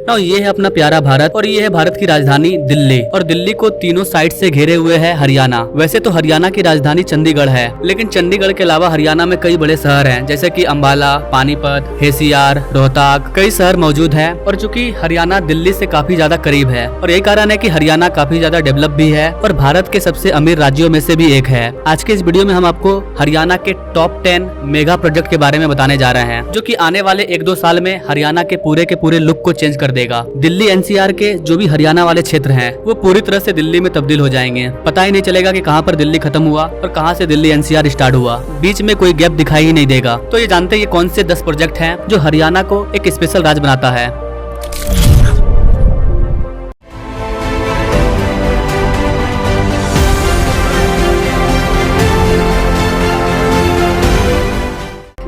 ना ये है अपना प्यारा भारत और ये है भारत की राजधानी दिल्ली, और दिल्ली को तीनों साइड से घेरे हुए है हरियाणा। वैसे तो हरियाणा की राजधानी चंडीगढ़ है, लेकिन चंडीगढ़ के अलावा हरियाणा में कई बड़े शहर हैं, जैसे कि अंबाला, पानीपत, होशियार, रोहतक, कई शहर मौजूद हैं। और चूंकि हरियाणा दिल्ली से काफी ज्यादा करीब है और यही कारण है कि हरियाणा काफी ज्यादा डेवलप भी है और भारत के सबसे अमीर राज्यों में से भी एक है। आज के इस वीडियो में हम आपको हरियाणा के टॉप 10 मेगा प्रोजेक्ट के बारे में बताने जा रहे हैं, जो कि आने वाले 1-2 साल में हरियाणा के पूरे लुक को चेंज कर देगा। दिल्ली एनसीआर के जो भी हरियाणा वाले क्षेत्र हैं वो पूरी तरह से दिल्ली में तब्दील हो जाएंगे। पता ही नहीं चलेगा कि कहां पर दिल्ली खत्म हुआ और कहां से दिल्ली एनसीआर स्टार्ट हुआ, बीच में कोई गैप दिखाई ही नहीं देगा। तो ये जानते हैं ये कौन से 10 प्रोजेक्ट हैं जो हरियाणा को एक स्पेशल राज्य बनाता है।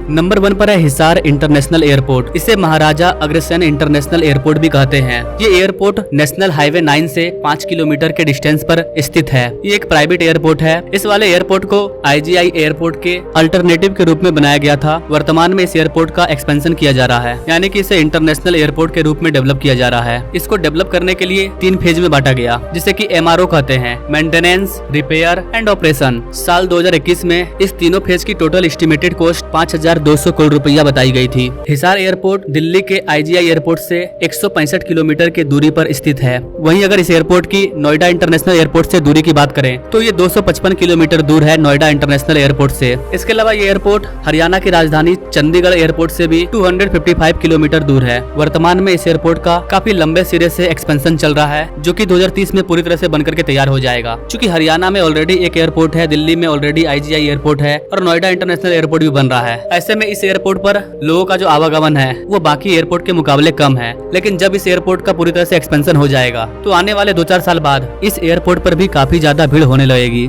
नंबर 1 पर है हिसार इंटरनेशनल एयरपोर्ट। इसे महाराजा अग्रसेन इंटरनेशनल एयरपोर्ट भी कहते हैं। ये एयरपोर्ट नेशनल हाईवे 9 से 5 किलोमीटर के डिस्टेंस पर स्थित है। ये एक प्राइवेट एयरपोर्ट है। इस वाले एयरपोर्ट को IGI एयरपोर्ट के अल्टरनेटिव के रूप में बनाया गया था। वर्तमान में इस एयरपोर्ट का एक्सपेंशन किया जा रहा है, यानी कि इसे इंटरनेशनल एयरपोर्ट के रूप में डेवलप किया जा रहा है। इसको डेवलप करने के लिए 3 फेज में बांटा गया, जिसे कि MRO कहते हैं, मेंटेनेंस, रिपेयर एंड ऑपरेशन। साल 2021 में इस तीनों फेज की टोटल एस्टिमेटेड कॉस्ट 5,200 करोड़ रुपया बताई गई थी। हिसार एयरपोर्ट दिल्ली के IGI एयरपोर्ट से 165 किलोमीटर की दूरी पर स्थित है। वहीं अगर इस एयरपोर्ट की नोएडा इंटरनेशनल एयरपोर्ट से दूरी की बात करें तो ये 255 किलोमीटर दूर है नोएडा इंटरनेशनल एयरपोर्ट से। इसके अलावा ये एयरपोर्ट हरियाणा की राजधानी चंडीगढ़ एयरपोर्ट से भी 255 किलोमीटर दूर है। वर्तमान में इस एयरपोर्ट का काफी लंबे सिरे से एक्सपेंशन चल रहा है, जो कि 2030 में पूरी तरह से बनकर के तैयार हो जाएगा। चूंकि हरियाणा में ऑलरेडी एक एयरपोर्ट है, दिल्ली में ऑलरेडी IGI एयरपोर्ट है और नोएडा इंटरनेशनल एयरपोर्ट भी बन रहा है। ऐसे में इस एयरपोर्ट पर लोगों का जो आवागमन है वो बाकी एयरपोर्ट के मुकाबले कम है, लेकिन जब इस एयरपोर्ट का पूरी तरह से एक्सपेंशन हो जाएगा तो आने वाले 2-4 साल बाद इस एयरपोर्ट पर भी काफी ज्यादा भीड़ होने लगेगी।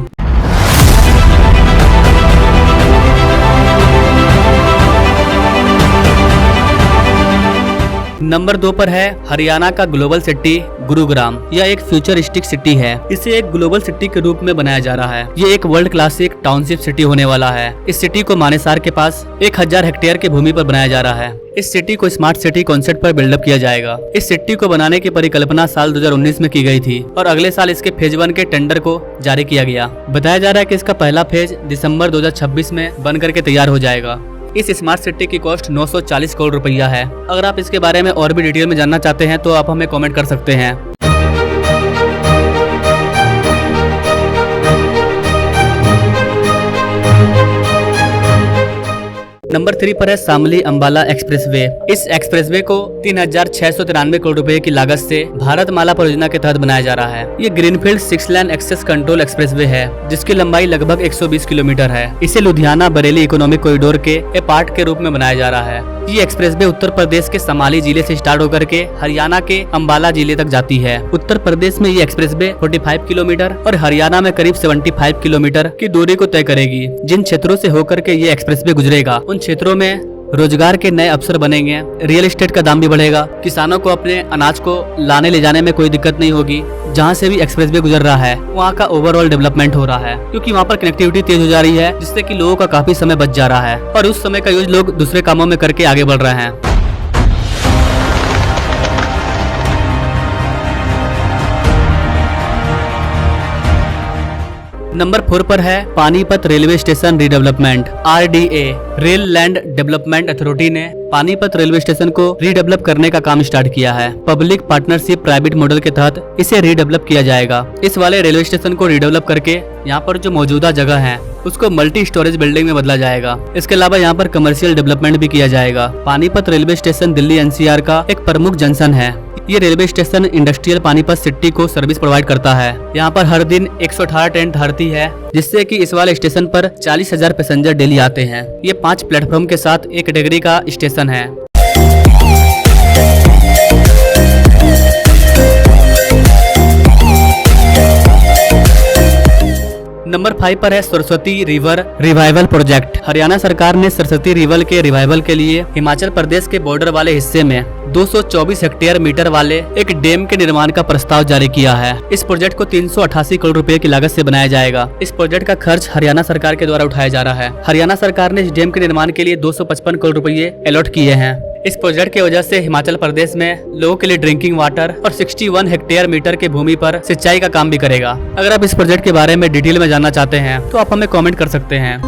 नंबर 2 पर है हरियाणा का ग्लोबल सिटी गुरुग्राम। यह एक फ्यूचरिस्टिक सिटी है। इसे एक ग्लोबल सिटी के रूप में बनाया जा रहा है। ये एक वर्ल्ड क्लासिक टाउनशिप सिटी होने वाला है। इस सिटी को मानेसर के पास 1000 हेक्टेयर की भूमि पर बनाया जा रहा है। इस सिटी को स्मार्ट सिटी कॉन्सेप्ट पर बिल्डअप किया जाएगा। इस सिटी को बनाने की परिकल्पना साल 2019 में की गई थी और अगले साल इसके फेज 1 के टेंडर को जारी किया गया। बताया जा रहा है कि इसका पहला फेज दिसंबर 2026 में बन करके तैयार हो जाएगा। इस स्मार्ट सिटी की कॉस्ट 940 करोड़ रुपया है। अगर आप इसके बारे में और भी डिटेल में जानना चाहते हैं तो आप हमें कमेंट कर सकते हैं। नंबर 3 पर है शामली अंबाला एक्सप्रेसवे। इस एक्सप्रेसवे को 3,693 करोड़ रुपए की लागत से भारत माला परियोजना के तहत बनाया जा रहा है। ये greenfield 6 lane access control expressway है, जिसकी लंबाई लगभग 120 किलोमीटर है। इसे लुधियाना बरेली इकोनॉमिक कॉरिडोर के ए पार्ट के रूप में बनाया जा रहा है। ये एक्सप्रेसवे उत्तर प्रदेश के समाली जिले से स्टार्ट होकर के हरियाणा के अंबाला जिले तक जाती है। उत्तर प्रदेश में ये एक्सप्रेसवे 45 किलोमीटर और हरियाणा में करीब 75 किलोमीटर की दूरी को तय करेगी। जिन क्षेत्रों से होकर के ये एक्सप्रेसवे गुजरेगा उन क्षेत्रों में रोजगार के नए अवसर बनेंगे, रियल एस्टेट का दाम भी बढ़ेगा, किसानों को अपने अनाज को लाने ले जाने में कोई दिक्कत नहीं होगी। जहाँ से भी एक्सप्रेसवे गुजर रहा है वहाँ का ओवरऑल डेवलपमेंट हो रहा है, क्योंकि वहाँ पर कनेक्टिविटी तेज हो जा रही है, जिससे कि लोगों का काफी समय बच जा रहा है और उस समय का यूज लोग दूसरे कामों में करके आगे बढ़ रहे हैं। नंबर 4 पर है Panipat railway station redevelopment. RDA rail land development authority ने पानीपत रेलवे स्टेशन को रीडेवलप करने का काम स्टार्ट किया है। पब्लिक पार्टनरशिप प्राइवेट मॉडल के तहत इसे रीडेवलप किया जाएगा। इस वाले रेलवे स्टेशन को रीडेवलप करके यहाँ पर जो मौजूदा जगह है उसको मल्टी स्टोरेज बिल्डिंग में बदला जाएगा। इसके अलावा यहाँ पर कमर्शियल डेवलपमेंट भी किया जाएगा। Panipat railway station Delhi NCR का एक प्रमुख जंक्शन है। ये railway station industrial Panipat city को सर्विस प्रोवाइड करता है। यहाँ पर हर दिन 118 ट्रेन ठहरती है, जिससे कि इस वाले स्टेशन पर 40,000 पैसेंजर डेली आते हैं। ये 5 प्लेटफॉर्म के साथ एक कैटेगरी का स्टेशन है। नंबर 5 पर है Saraswati river revival project. Haryana सरकार ने सरस्वती रिवर के रिवाइवल के लिए हिमाचल प्रदेश के बॉर्डर वाले हिस्से में 224 हेक्टेयर मीटर वाले एक डैम के निर्माण का प्रस्ताव जारी किया है। इस प्रोजेक्ट को 388 करोड़ रुपए की लागत से बनाया जाएगा। इस प्रोजेक्ट का खर्च हरियाणा सरकार के द्वारा उठाया जा रहा है। हरियाणा सरकार ने इस डैम के निर्माण के लिए 255 करोड़ रुपए अलॉट किए हैं। इस प्रोजेक्ट की वजह से हिमाचल प्रदेश में लोगों के लिए ड्रिंकिंग वाटर और 61 हेक्टेयर मीटर के भूमि पर सिंचाई का काम भी करेगा। अगर आप इस प्रोजेक्ट के बारे में डिटेल में जानना चाहते हैं तो आप हमें कमेंट कर सकते हैं।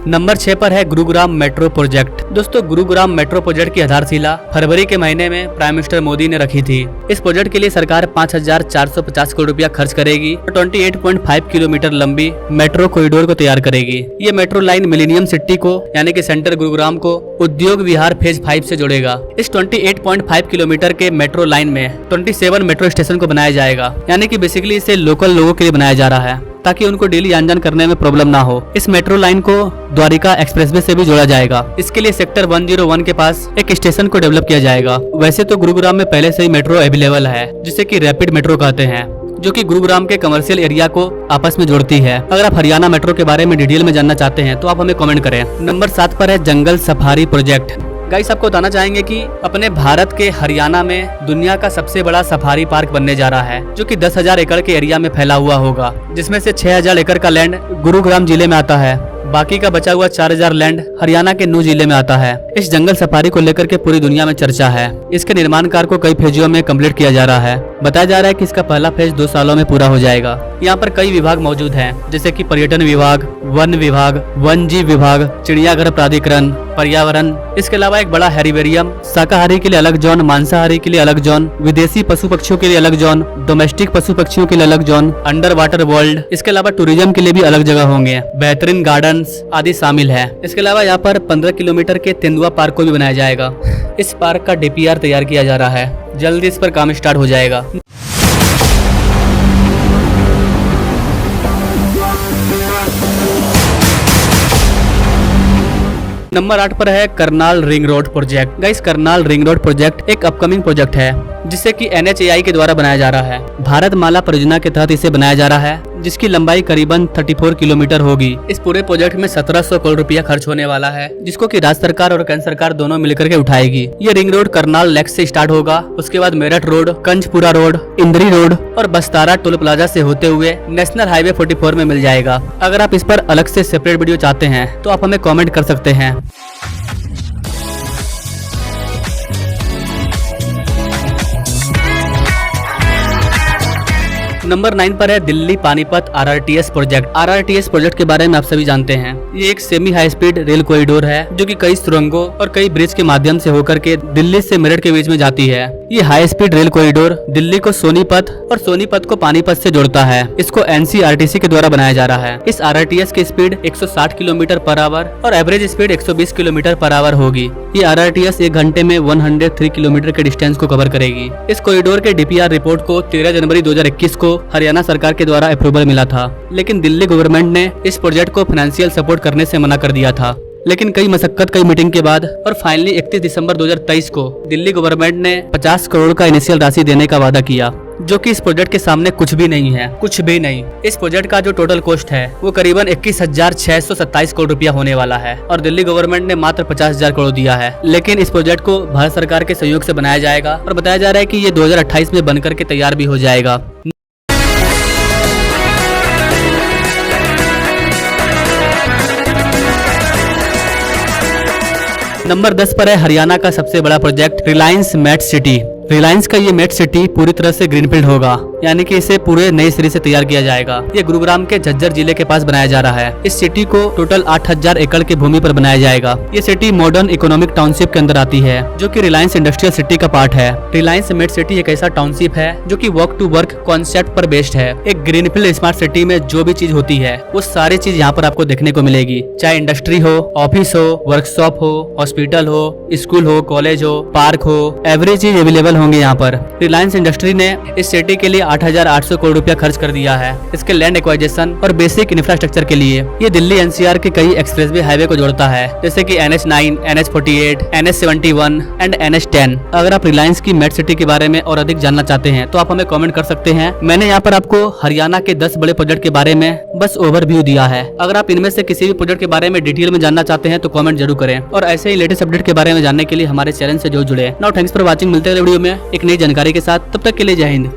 नंबर 6 पर है गुरुग्राम मेट्रो प्रोजेक्ट। दोस्तों, गुरुग्राम मेट्रो प्रोजेक्ट की आधारशिला फरवरी के महीने में प्राइम मिनिस्टर मोदी ने रखी थी। इस प्रोजेक्ट के लिए सरकार 5,450 करोड़ रुपया खर्च करेगी और 28.5 किलोमीटर लंबी मेट्रो कॉरिडोर को तैयार करेगी। ये मेट्रो लाइन मिलेनियम सिटी को यानी कि सेंटर गुरुग्राम को उद्योग विहार फेज 5 से जोड़ेगा। इस 28.5 किलोमीटर के मेट्रो लाइन में 27 मेट्रो स्टेशन को बनाया जाएगा, यानी कि बेसिकली इसे लोकल लोगों के लिए बनाया जा रहा है ताकि उनको डेली आन जान करने में प्रॉब्लम ना हो। इस मेट्रो लाइन को द्वारिका एक्सप्रेसवे से भी जोड़ा जाएगा। इसके लिए सेक्टर 101 के पास एक स्टेशन को डेवलप किया जाएगा। वैसे तो गुरुग्राम में पहले से ही मेट्रो अवेलेबल है, जिसे कि रैपिड मेट्रो कहते हैं, जो कि गुरुग्राम के कमर्शियल एरिया को आपस में जोड़ती है। अगर आप हरियाणा मेट्रो के बारे में डिटेल में जानना चाहते हैं तो आप हमें कमेंट करें। नंबर 7 पर है जंगल सफारी प्रोजेक्ट। गाइस, आपको बताना चाहेंगे कि अपने भारत के हरियाणा में दुनिया का सबसे बड़ा सफारी पार्क बनने जा रहा है, जो कि 10,000 एकड़ के एरिया में फैला हुआ होगा, जिसमें से 6,000 एकड़ का लैंड गुरुग्राम जिले में आता है। बाकी का बचा हुआ 4,000 लैंड हरियाणा के नू जिले में आता है। इस जंगल सफारी को लेकर के पूरी दुनिया में चर्चा है। इसके निर्माण कार्य को कई फेजों में कंप्लीट किया जा रहा है। बताया जा रहा है कि इसका पहला फेज 2 सालों में पूरा हो जाएगा। यहाँ पर कई विभाग मौजूद हैं, जैसे कि पर्यटन विभाग, वन विभाग, वन जीव विभाग, चिड़ियाघर प्राधिकरण, पर्यावरण। इसके अलावा एक बड़ा हेरिबेरियम, शाकाहारी के लिए अलग जोन, मांसाहारी के लिए अलग जोन, विदेशी पशु पक्षियों के लिए अलग जोन, डोमेस्टिक पशु पक्षियों के लिए अलग जोन, अंडर वाटर वर्ल्ड। इसके अलावा टूरिज्म के लिए भी अलग जगह होंगे, बेहतरीन गार्डन आदि शामिल है। इसके अलावा यहाँ पर 15 किलोमीटर के तेंदुआ पार्क को भी बनाया जाएगा। इस पार्क का DPR तैयार किया जा रहा है, जल्दी इस पर काम स्टार्ट हो जाएगा। नंबर 8 पर है Karnal ring road project. Guys, Karnal ring road project एक अपकमिंग प्रोजेक्ट है, जिसे कि NHAI के द्वारा बनाया जा रहा है। भारत माला परियोजना के तहत इसे बनाया जा रहा है, जिसकी लंबाई करीबन 34 किलोमीटर होगी। इस पूरे प्रोजेक्ट में 1700 करोड़ रुपया खर्च होने वाला है, जिसको कि राज्य सरकार और केंद्र सरकार दोनों मिलकर के उठाएगी। ये रिंग रोड करनाल लेक से स्टार्ट होगा, उसके बाद मेरठ रोड, कंचपुरा रोड, इंद्री रोड और बस्तारा टोल प्लाजा से होते हुए नेशनल हाईवे 44 में मिल जाएगा। अगर आप इस पर अलग से सेपरेट वीडियो चाहते हैं तो आप हमें कॉमेंट कर सकते हैं। नंबर 9 पर है Delhi Panipat RRTS project. RRTS project के बारे में आप सभी जानते हैं। ये एक semi high speed rail corridor है, जो कि कई सुरंगों और कई ब्रिज के माध्यम से होकर के दिल्ली से मेरठ के बीच में जाती है। ये high speed rail corridor Delhi को सोनीपत और सोनीपत को पानीपत से जोड़ता है। इसको NCRTC के द्वारा बनाया जा रहा है। इस RRTS की स्पीड 160 किलोमीटर पर आवर और average speed 120 kilometre per hour होगी। ये RRTS 1 घंटे में 103 किलोमीटर के डिस्टेंस को कवर करेगी। इस कॉरिडोर के DPR रिपोर्ट को 13 जनवरी 2021 को हरियाणा सरकार के द्वारा अप्रूवल मिला था, लेकिन दिल्ली गवर्नमेंट ने इस प्रोजेक्ट को फाइनेंशियल सपोर्ट करने से मना कर दिया था। लेकिन कई मशक्कत, कई मीटिंग के बाद और फाइनली 31 दिसंबर 2023 को दिल्ली गवर्नमेंट ने 50 करोड़ का इनिशियल राशि देने का वादा किया, जो कि इस प्रोजेक्ट के सामने कुछ भी नहीं है, कुछ भी नहीं। इस प्रोजेक्ट का जो टोटल कॉस्ट है वो करीबन 21,627 करोड़ रुपया होने वाला है और दिल्ली गवर्नमेंट ने मात्र 50,000 करोड़ दिया है। लेकिन इस प्रोजेक्ट को भारत सरकार के सहयोग से बनाया जाएगा और बताया जा रहा है कि ये 2028 में बनकर के तैयार भी हो जाएगा। नंबर 10 पर है हरियाणा का सबसे बड़ा project Reliance Met city. Reliance का ये मेट सिटी पूरी तरह से ग्रीनफील्ड होगा, यानी कि इसे पूरे नए सिरे से तैयार किया जाएगा। ये गुरुग्राम के झज्जर जिले के पास बनाया जा रहा है। इस सिटी को टोटल 8,000 एकड़ की भूमि पर बनाया जाएगा। ये सिटी मॉडर्न इकोनॉमिक टाउनशिप के अंदर आती है, जो कि रिलायंस इंडस्ट्रियल सिटी का पार्ट है। रिलायंस मेट सिटी एक ऐसा टाउनशिप है जो कि वर्क टू वर्क कॉन्सेप्ट पर बेस्ड है। एक ग्रीनफील्ड स्मार्ट सिटी में जो भी चीज होती है वो सारी चीज यहाँ पर आपको देखने को मिलेगी, चाहे इंडस्ट्री हो, ऑफिस हो, वर्कशॉप हो, हॉस्पिटल हो, स्कूल हो, कॉलेज हो, पार्क हो, एवरी चीज अवेलेबल सेटल होंगे यहाँ पर। रिलायंस इंडस्ट्री ने इस सिटी के लिए 8,800 करोड़ रुपया खर्च कर दिया है इसके लैंड एक्वाइजेशन और बेसिक इंफ्रास्ट्रक्चर के लिए। ये दिल्ली एनसीआर के कई एक्सप्रेसवे हाईवे को जोड़ता है, जैसे कि NH9, NH48, NH71 and NH10। अगर आप रिलायंस की मेट सिटी के बारे में और अधिक जानना चाहते हैं तो आप हमें कमेंट कर सकते हैं। मैंने यहाँ पर आपको हरियाणा के 10 बड़े प्रोजेक्ट के बारे में बस ओवरव्यू दिया है। अगर आप इनमें से किसी भी प्रोजेक्ट के बारे में डिटेल में जानना चाहते हैं तो कमेंट जरूर करें, और ऐसे ही लेटेस्ट अपडेट के बारे में जानने के लिए हमारे चैनल से जरूर जुड़े। Now thanks for watching. मिलते हैं वीडियो में एक नई जानकारी के साथ, तब तक के लिए जय हिंद।